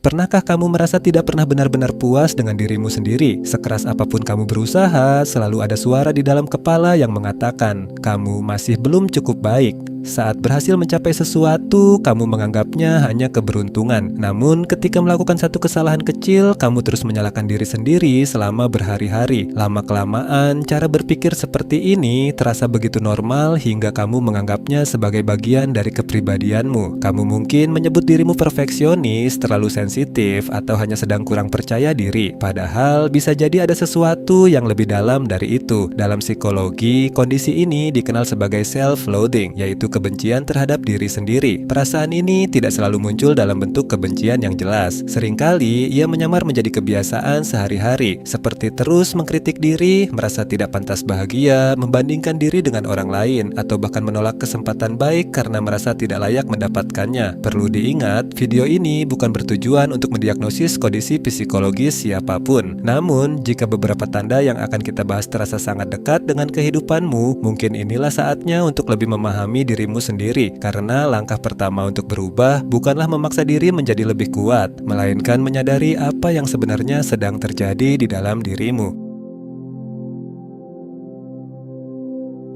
Pernahkah kamu merasa tidak pernah benar-benar puas dengan dirimu sendiri? Sekeras apapun kamu berusaha, selalu ada suara di dalam kepala yang mengatakan, kamu masih belum cukup baik. Saat berhasil mencapai sesuatu, kamu menganggapnya hanya keberuntungan. Namun, ketika melakukan satu kesalahan kecil, kamu terus menyalahkan diri sendiri selama berhari-hari. Lama-kelamaan, cara berpikir seperti ini terasa begitu normal hingga kamu menganggapnya sebagai bagian dari kepribadianmu. Kamu mungkin menyebut dirimu perfeksionis, terlalu sensitif, atau hanya sedang kurang percaya diri. Padahal, bisa jadi ada sesuatu yang lebih dalam dari itu. Dalam psikologi, kondisi ini dikenal sebagai self-loathing, yaitu kebencian terhadap diri sendiri. Perasaan ini tidak selalu muncul dalam bentuk kebencian yang jelas. Seringkali ia menyamar menjadi kebiasaan sehari-hari, seperti terus mengkritik diri, merasa tidak pantas bahagia, membandingkan diri dengan orang lain, atau bahkan menolak kesempatan baik karena merasa tidak layak mendapatkannya. Perlu diingat, video ini bukan bertujuan untuk mendiagnosis kondisi psikologis siapapun. Namun, jika beberapa tanda yang akan kita bahas terasa sangat dekat dengan kehidupanmu, mungkin inilah saatnya untuk lebih memahami dirimu sendiri, karena langkah pertama untuk berubah bukanlah memaksa diri menjadi lebih kuat, melainkan menyadari apa yang sebenarnya sedang terjadi di dalam dirimu.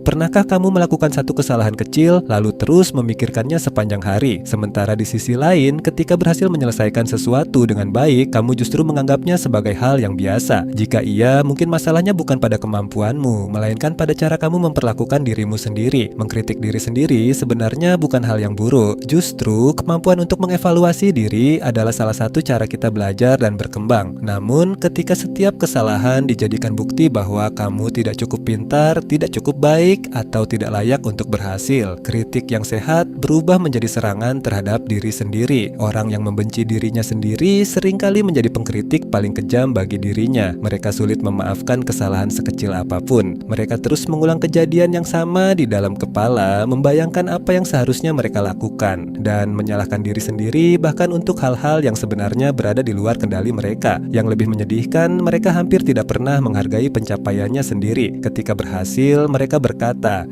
Pernahkah kamu melakukan satu kesalahan kecil, lalu terus memikirkannya sepanjang hari? Sementara di sisi lain, ketika berhasil menyelesaikan sesuatu dengan baik, kamu justru menganggapnya sebagai hal yang biasa. Jika iya, mungkin masalahnya bukan pada kemampuanmu, melainkan pada cara kamu memperlakukan dirimu sendiri. Mengkritik diri sendiri sebenarnya bukan hal yang buruk. Justru, kemampuan untuk mengevaluasi diri adalah salah satu cara kita belajar dan berkembang. Namun, ketika setiap kesalahan dijadikan bukti bahwa kamu tidak cukup pintar, tidak cukup baik, atau tidak layak untuk berhasil, kritik yang sehat berubah menjadi serangan terhadap diri sendiri. Orang yang membenci dirinya sendiri seringkali menjadi pengkritik paling kejam bagi dirinya. Mereka sulit memaafkan kesalahan sekecil apapun. Mereka terus mengulang kejadian yang sama di dalam kepala, membayangkan apa yang seharusnya mereka lakukan, dan menyalahkan diri sendiri bahkan untuk hal-hal yang sebenarnya berada di luar kendali mereka. Yang lebih menyedihkan, mereka hampir tidak pernah menghargai pencapaiannya sendiri. Ketika berhasil, mereka berkata,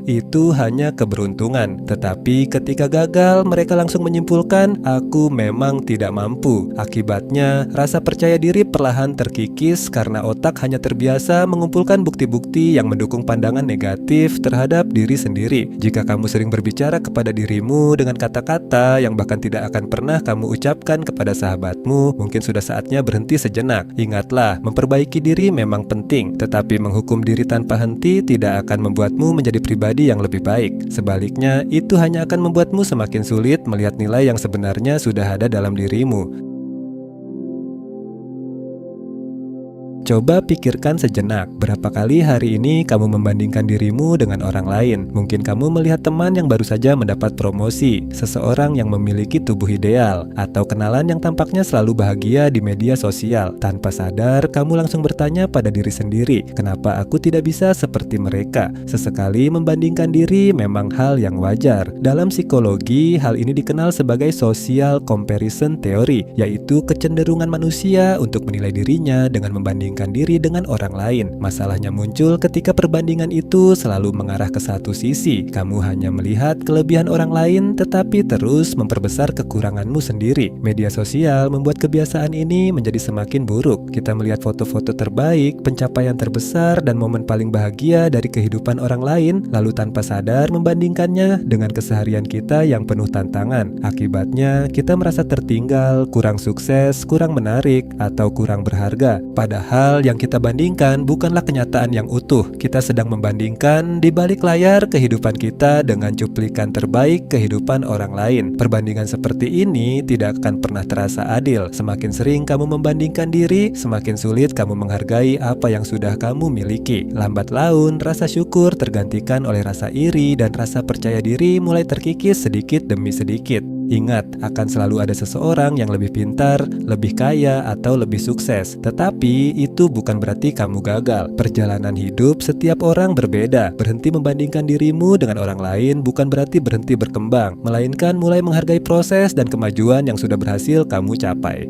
itu hanya keberuntungan. Tetapi ketika gagal, mereka langsung menyimpulkan, aku memang tidak mampu. Akibatnya, rasa percaya diri perlahan terkikis karena otak hanya terbiasa mengumpulkan bukti-bukti yang mendukung pandangan negatif terhadap diri sendiri. Jika kamu sering berbicara kepada dirimu dengan kata-kata yang bahkan tidak akan pernah kamu ucapkan kepada sahabatmu, mungkin sudah saatnya berhenti sejenak. Ingatlah, memperbaiki diri memang penting, tetapi menghukum diri tanpa henti tidak akan membuatmu menjadi pribadi yang lebih baik. Sebaliknya, itu hanya akan membuatmu semakin sulit melihat nilai yang sebenarnya sudah ada dalam dirimu. Coba pikirkan sejenak, berapa kali hari ini kamu membandingkan dirimu dengan orang lain? Mungkin kamu melihat teman yang baru saja mendapat promosi, seseorang yang memiliki tubuh ideal, atau kenalan yang tampaknya selalu bahagia di media sosial. Tanpa sadar, kamu langsung bertanya pada diri sendiri, kenapa aku tidak bisa seperti mereka? Sesekali membandingkan diri memang hal yang wajar. Dalam psikologi, hal ini dikenal sebagai social comparison theory, yaitu kecenderungan manusia untuk menilai dirinya dengan membandingkan diri dengan orang lain. Masalahnya muncul ketika perbandingan itu selalu mengarah ke satu sisi. Kamu hanya melihat kelebihan orang lain tetapi terus memperbesar kekuranganmu sendiri. Media sosial membuat kebiasaan ini menjadi semakin buruk. Kita melihat foto-foto terbaik, pencapaian terbesar, dan momen paling bahagia dari kehidupan orang lain, lalu tanpa sadar membandingkannya dengan keseharian kita yang penuh tantangan. Akibatnya, kita merasa tertinggal, kurang sukses, kurang menarik, atau kurang berharga. Padahal yang kita bandingkan bukanlah kenyataan yang utuh. Kita sedang membandingkan di balik layar kehidupan kita dengan cuplikan terbaik kehidupan orang lain. Perbandingan seperti ini tidak akan pernah terasa adil. Semakin sering kamu membandingkan diri, semakin sulit kamu menghargai apa yang sudah kamu miliki. Lambat laun, rasa syukur tergantikan oleh rasa iri dan rasa percaya diri mulai terkikis sedikit demi sedikit. Ingat, akan selalu ada seseorang yang lebih pintar, lebih kaya, atau lebih sukses. Tetapi itu bukan berarti kamu gagal. Perjalanan hidup setiap orang berbeda. Berhenti membandingkan dirimu dengan orang lain bukan berarti berhenti berkembang, melainkan mulai menghargai proses dan kemajuan yang sudah berhasil kamu capai.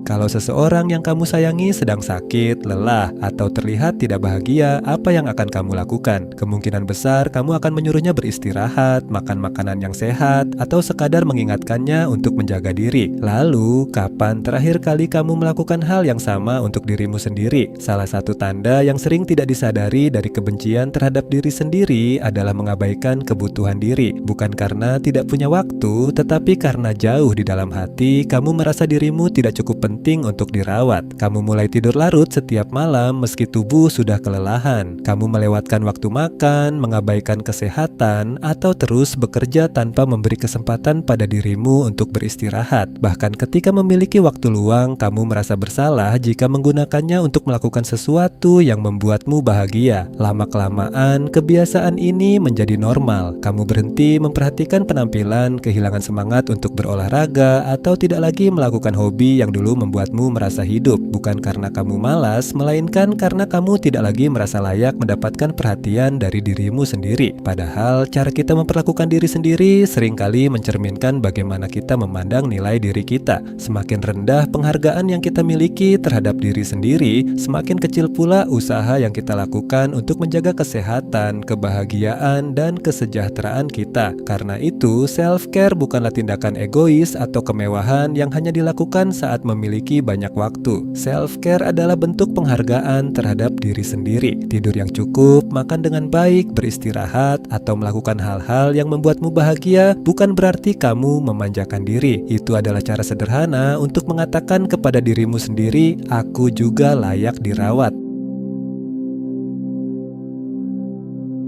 Kalau seseorang yang kamu sayangi sedang sakit, lelah, atau terlihat tidak bahagia, apa yang akan kamu lakukan? Kemungkinan besar kamu akan menyuruhnya beristirahat, makan makanan yang sehat, atau sekadar mengingatkannya untuk menjaga diri. Lalu, kapan terakhir kali kamu melakukan hal yang sama untuk dirimu sendiri? Salah satu tanda yang sering tidak disadari dari kebencian terhadap diri sendiri adalah mengabaikan kebutuhan diri. Bukan karena tidak punya waktu, tetapi karena jauh di dalam hati, kamu merasa dirimu tidak cukup penting untuk dirawat. Kamu mulai tidur larut setiap malam meski tubuh sudah kelelahan. Kamu melewatkan waktu makan, mengabaikan kesehatan, atau terus bekerja tanpa memberi kesempatan pada dirimu untuk beristirahat. Bahkan ketika memiliki waktu luang, kamu merasa bersalah jika menggunakannya untuk melakukan sesuatu yang membuatmu bahagia. Lama-kelamaan, kebiasaan ini menjadi normal. Kamu berhenti memperhatikan penampilan, kehilangan semangat untuk berolahraga, atau tidak lagi melakukan hobi yang dulu membuatmu merasa hidup. Bukan karena kamu malas, melainkan karena kamu tidak lagi merasa layak mendapatkan perhatian dari dirimu sendiri. Padahal cara kita memperlakukan diri sendiri seringkali mencerminkan bagaimana kita memandang nilai diri kita. Semakin rendah penghargaan yang kita miliki terhadap diri sendiri, semakin kecil pula usaha yang kita lakukan untuk menjaga kesehatan, kebahagiaan, dan kesejahteraan kita. Karena itu, self-care bukanlah tindakan egois atau kemewahan yang hanya dilakukan saat memiliki banyak waktu. Self-care adalah bentuk penghargaan terhadap diri sendiri. Tidur yang cukup, makan dengan baik, beristirahat, atau melakukan hal-hal yang membuatmu bahagia bukan berarti kamu memanjakan diri. Itu adalah cara sederhana untuk mengatakan kepada dirimu sendiri, aku juga layak dirawat.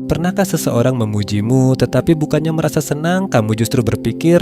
Pernahkah seseorang memujimu, tetapi bukannya merasa senang, kamu justru berpikir,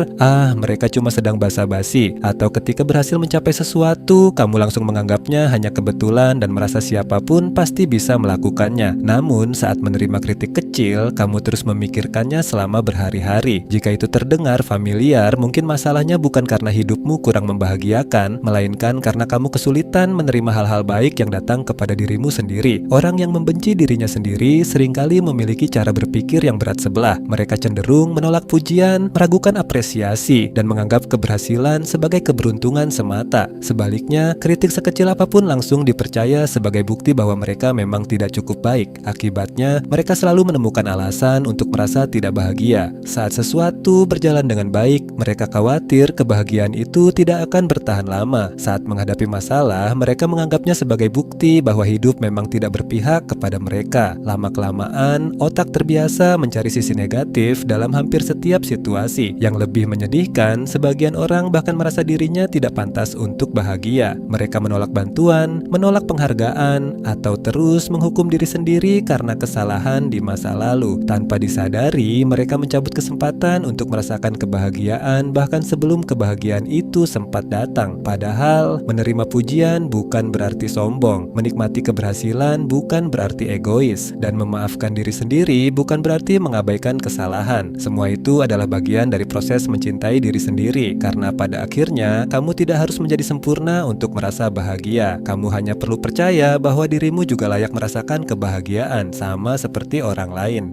mereka cuma sedang basa-basi. Atau ketika berhasil mencapai sesuatu, kamu langsung menganggapnya hanya kebetulan dan merasa siapapun pasti bisa melakukannya. Namun, saat menerima kritik kecil, kamu terus memikirkannya selama berhari-hari. Jika itu terdengar familiar, mungkin masalahnya bukan karena hidupmu kurang membahagiakan, melainkan karena kamu kesulitan menerima hal-hal baik yang datang kepada dirimu sendiri. Orang yang membenci dirinya sendiri seringkali memiliki cara berpikir yang berat sebelah. Mereka cenderung menolak pujian, meragukan apresiasi, dan menganggap keberhasilan sebagai keberuntungan semata. Sebaliknya, kritik sekecil apapun langsung dipercaya sebagai bukti bahwa mereka memang tidak cukup baik. Akibatnya, mereka selalu menemukan alasan untuk merasa tidak bahagia. Saat sesuatu berjalan dengan baik, mereka khawatir kebahagiaan itu tidak akan bertahan lama. Saat menghadapi masalah, mereka menganggapnya sebagai bukti bahwa hidup memang tidak berpihak kepada mereka. Lama-kelamaan, otak terbiasa mencari sisi negatif dalam hampir setiap situasi. Yang lebih menyedihkan, sebagian orang bahkan merasa dirinya tidak pantas untuk bahagia. Mereka menolak bantuan, menolak penghargaan, atau terus menghukum diri sendiri karena kesalahan di masa lalu. Tanpa disadari, mereka mencabut kesempatan untuk merasakan kebahagiaan bahkan sebelum kebahagiaan itu sempat datang. Padahal, menerima pujian bukan berarti sombong, menikmati keberhasilan bukan berarti egois, dan memaafkan diri sendiri bukan berarti mengabaikan kesalahan. Semua itu adalah bagian dari proses mencintai diri sendiri, karena pada akhirnya kamu tidak harus menjadi sempurna untuk merasa bahagia. Kamu hanya perlu percaya bahwa dirimu juga layak merasakan kebahagiaan sama seperti orang lain.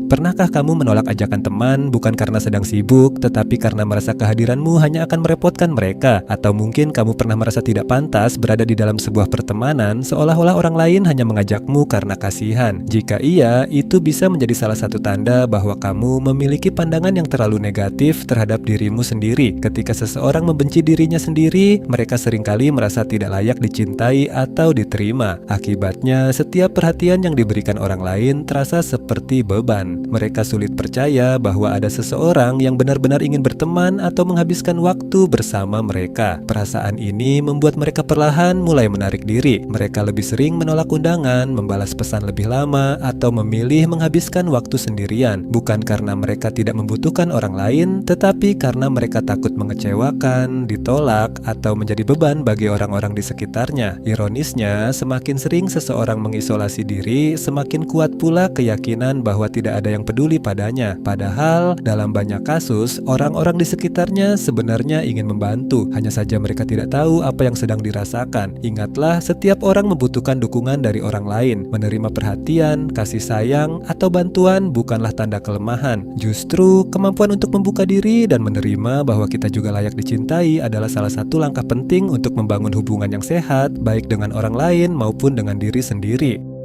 Pernahkah kamu menolak ajakan teman bukan karena sedang sibuk, tetapi karena merasa kehadiranmu hanya akan merepotkan mereka? Atau mungkin kamu pernah merasa tidak pantas berada di dalam sebuah pertemanan seolah-olah orang lain hanya mengajakmu karena kasihan? Jika iya, itu bisa menjadi salah satu tanda bahwa kamu memiliki pandangan yang terlalu negatif terhadap dirimu sendiri. Ketika seseorang membenci dirinya sendiri, mereka seringkali merasa tidak layak dicintai atau diterima. Akibatnya, setiap perhatian yang diberikan orang lain terasa seperti beban. Mereka sulit percaya bahwa ada seseorang yang benar-benar ingin berteman atau menghabiskan waktu bersama mereka. Perasaan ini membuat mereka perlahan mulai menarik diri. Mereka lebih sering menolak undangan, membalas pesan lebih lama, atau memilih menghabiskan waktu sendirian. Bukan karena mereka tidak membutuhkan orang lain, tetapi karena mereka takut mengecewakan, ditolak, atau menjadi beban bagi orang-orang di sekitarnya. Ironisnya, semakin sering seseorang mengisolasi diri, semakin kuat pula keyakinan bahwa tidak ada yang peduli padanya. Padahal dalam banyak kasus, orang-orang di sekitarnya sebenarnya ingin membantu, hanya saja mereka tidak tahu apa yang sedang dirasakan. Ingatlah, setiap orang membutuhkan dukungan dari orang lain. Menerima perhatian, kasih sayang, atau bantuan bukanlah tanda kelemahan. Justru, kemampuan untuk membuka diri dan menerima bahwa kita juga layak dicintai adalah salah satu langkah penting untuk membangun hubungan yang sehat, baik dengan orang lain maupun dengan diri sendiri.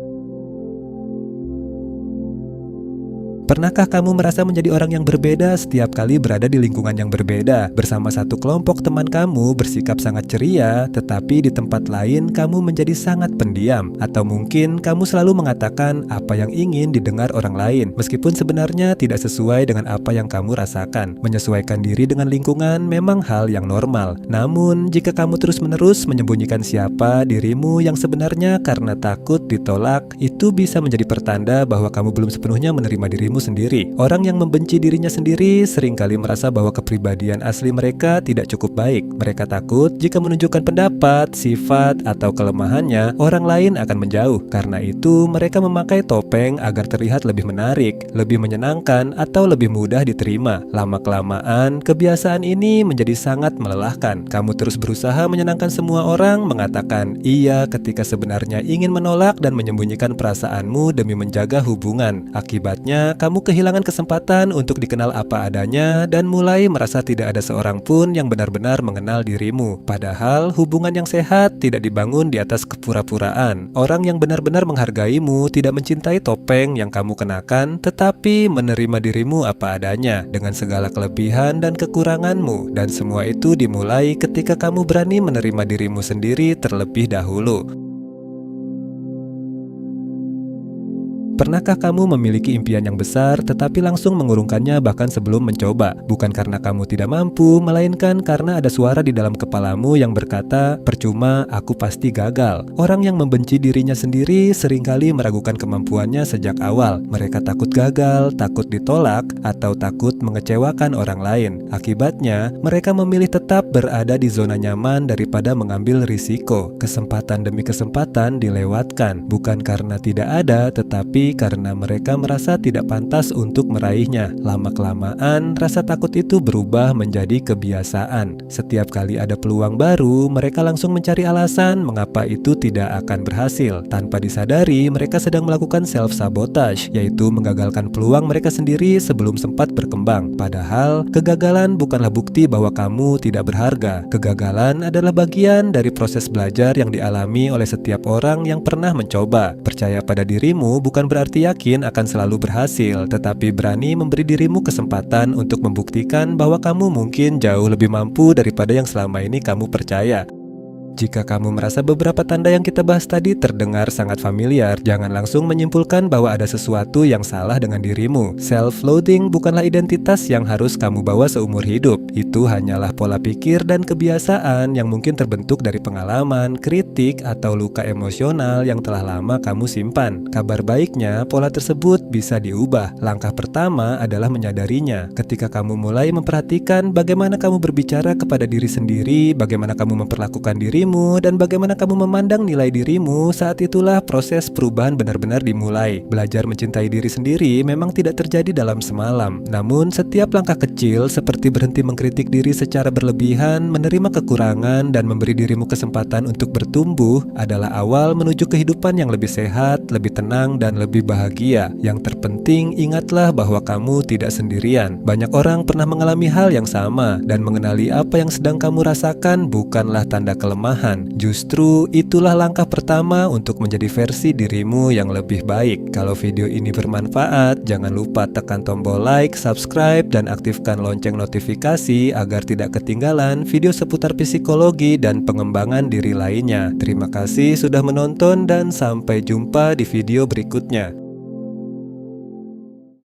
Pernahkah kamu merasa menjadi orang yang berbeda setiap kali berada di lingkungan yang berbeda? Bersama satu kelompok teman kamu bersikap sangat ceria, tetapi di tempat lain kamu menjadi sangat pendiam. Atau mungkin kamu selalu mengatakan apa yang ingin didengar orang lain, meskipun sebenarnya tidak sesuai dengan apa yang kamu rasakan. Menyesuaikan diri dengan lingkungan memang hal yang normal. Namun, jika kamu terus-menerus menyembunyikan siapa dirimu yang sebenarnya karena takut ditolak, itu bisa menjadi pertanda bahwa kamu belum sepenuhnya menerima dirimu sendiri. Orang yang membenci dirinya sendiri seringkali merasa bahwa kepribadian asli mereka tidak cukup baik. Mereka takut jika menunjukkan pendapat, sifat, atau kelemahannya, orang lain akan menjauh. Karena itu, mereka memakai topeng agar terlihat lebih menarik, lebih menyenangkan, atau lebih mudah diterima. Lama-kelamaan, kebiasaan ini menjadi sangat melelahkan. Kamu terus berusaha menyenangkan semua orang, mengatakan iya ketika sebenarnya ingin menolak dan menyembunyikan perasaanmu demi menjaga hubungan. Akibatnya, kamu kehilangan kesempatan untuk dikenal apa adanya dan mulai merasa tidak ada seorang pun yang benar-benar mengenal dirimu. Padahal hubungan yang sehat tidak dibangun di atas kepura-puraan. Orang yang benar-benar menghargaimu tidak mencintai topeng yang kamu kenakan, tetapi menerima dirimu apa adanya dengan segala kelebihan dan kekuranganmu. Dan semua itu dimulai ketika kamu berani menerima dirimu sendiri terlebih dahulu. Pernahkah kamu memiliki impian yang besar tetapi langsung mengurungkannya bahkan sebelum mencoba? Bukan karena kamu tidak mampu, melainkan karena ada suara di dalam kepalamu yang berkata, percuma, aku pasti gagal. Orang yang membenci dirinya sendiri seringkali meragukan kemampuannya sejak awal. Mereka takut gagal, takut ditolak, atau takut mengecewakan orang lain. Akibatnya, mereka memilih tetap berada di zona nyaman daripada mengambil risiko. Kesempatan demi kesempatan dilewatkan, bukan karena tidak ada, tetapi karena mereka merasa tidak pantas untuk meraihnya. Lama-kelamaan, rasa takut itu berubah menjadi kebiasaan. Setiap kali ada peluang baru, mereka langsung mencari alasan mengapa itu tidak akan berhasil. Tanpa disadari, mereka sedang melakukan self-sabotage, yaitu menggagalkan peluang mereka sendiri sebelum sempat berkembang. Padahal, kegagalan bukanlah bukti bahwa kamu tidak berharga. Kegagalan adalah bagian dari proses belajar yang dialami oleh setiap orang yang pernah mencoba. Percaya pada dirimu bukan berarti yakin akan selalu berhasil, tetapi berani memberi dirimu kesempatan untuk membuktikan bahwa kamu mungkin jauh lebih mampu daripada yang selama ini kamu percaya. Jika kamu merasa beberapa tanda yang kita bahas tadi terdengar sangat familiar, jangan langsung menyimpulkan bahwa ada sesuatu yang salah dengan dirimu. Self-loathing bukanlah identitas yang harus kamu bawa seumur hidup. Itu hanyalah pola pikir dan kebiasaan yang mungkin terbentuk dari pengalaman, kritik, atau luka emosional yang telah lama kamu simpan. Kabar baiknya, pola tersebut bisa diubah. Langkah pertama adalah menyadarinya. Ketika kamu mulai memperhatikan bagaimana kamu berbicara kepada diri sendiri, bagaimana kamu memperlakukan dirimu, dan bagaimana kamu memandang nilai dirimu, saat itulah proses perubahan benar-benar dimulai. Belajar mencintai diri sendiri memang tidak terjadi dalam semalam. Namun setiap langkah kecil seperti berhenti mengkritik diri secara berlebihan, menerima kekurangan, dan memberi dirimu kesempatan untuk bertumbuh adalah awal menuju kehidupan yang lebih sehat, lebih tenang, dan lebih bahagia. Yang terpenting, ingatlah bahwa kamu tidak sendirian. Banyak orang pernah mengalami hal yang sama, dan mengenali apa yang sedang kamu rasakan bukanlah tanda kelemahan. Justru itulah langkah pertama untuk menjadi versi dirimu yang lebih baik. Kalau video ini bermanfaat, jangan lupa tekan tombol like, subscribe, dan aktifkan lonceng notifikasi agar tidak ketinggalan video seputar psikologi dan pengembangan diri lainnya. Terima kasih sudah menonton dan sampai jumpa di video berikutnya.